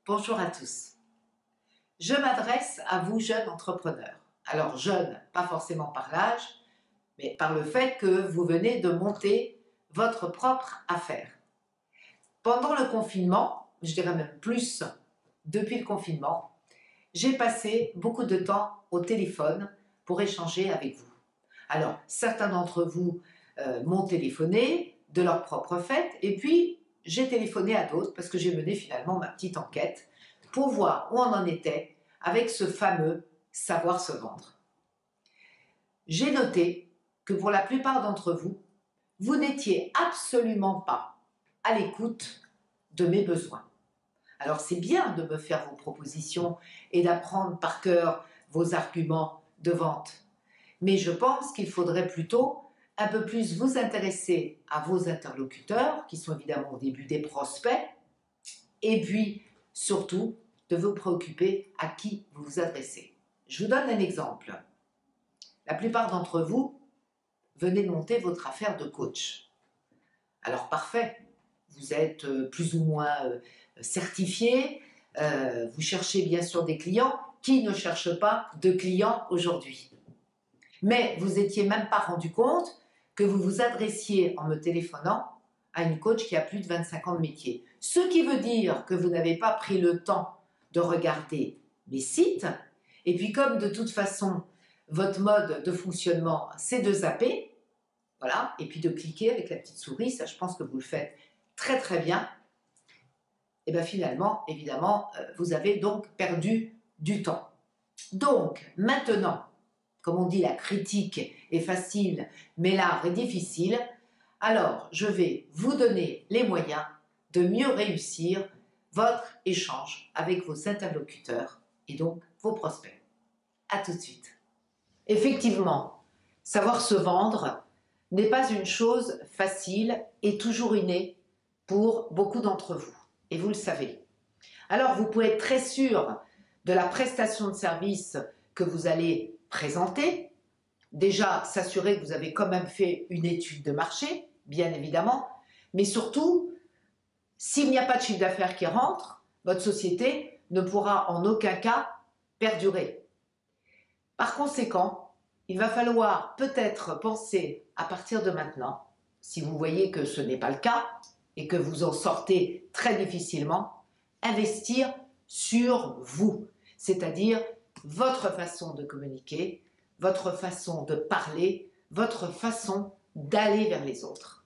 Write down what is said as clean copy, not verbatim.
Bonjour à tous. Je m'adresse à vous jeunes entrepreneurs. Alors jeunes, pas forcément par l'âge, mais par le fait que vous venez de monter votre propre affaire. Pendant le confinement, je dirais même plus depuis le confinement, j'ai passé beaucoup de temps au téléphone pour échanger avec vous. Alors certains d'entre vous m'ont téléphoné de leur propre fait et puis j'ai téléphoné à d'autres parce que j'ai mené finalement ma petite enquête pour voir où on en était avec ce fameux savoir se vendre. J'ai noté que pour la plupart d'entre vous, vous n'étiez absolument pas à l'écoute de mes besoins. Alors c'est bien de me faire vos propositions et d'apprendre par cœur vos arguments de vente, mais je pense qu'il faudrait plutôt un peu plus vous intéresser à vos interlocuteurs, qui sont évidemment au début des prospects, et puis surtout de vous préoccuper à qui vous vous adressez. Je vous donne un exemple. La plupart d'entre vous venez de monter votre affaire de coach. Alors parfait, vous êtes plus ou moins certifié, vous cherchez bien sûr des clients. Qui ne cherche pas de clients aujourd'hui? Mais vous n'étiez même pas rendu compte que vous vous adressiez en me téléphonant à une coach qui a plus de 25 ans de métier. Ce qui veut dire que vous n'avez pas pris le temps de regarder mes sites. Et puis comme de toute façon, votre mode de fonctionnement, c'est de zapper, voilà, et puis de cliquer avec la petite souris, ça je pense que vous le faites très très bien, et bien finalement, évidemment, vous avez donc perdu du temps. Donc maintenant, comme on dit, la critique est facile, mais l'art est difficile, alors je vais vous donner les moyens de mieux réussir votre échange avec vos interlocuteurs et donc vos prospects. À tout de suite. Effectivement, savoir se vendre n'est pas une chose facile et toujours innée pour beaucoup d'entre vous, et vous le savez. Alors vous pouvez être très sûr de la prestation de service que vous allez présenter, déjà s'assurer que vous avez quand même fait une étude de marché, bien évidemment, mais surtout, s'il n'y a pas de chiffre d'affaires qui rentre, votre société ne pourra en aucun cas perdurer. Par conséquent, il va falloir peut-être penser à partir de maintenant, si vous voyez que ce n'est pas le cas et que vous en sortez très difficilement, investir sur vous, c'est-à-dire votre façon de communiquer, votre façon de parler, votre façon d'aller vers les autres.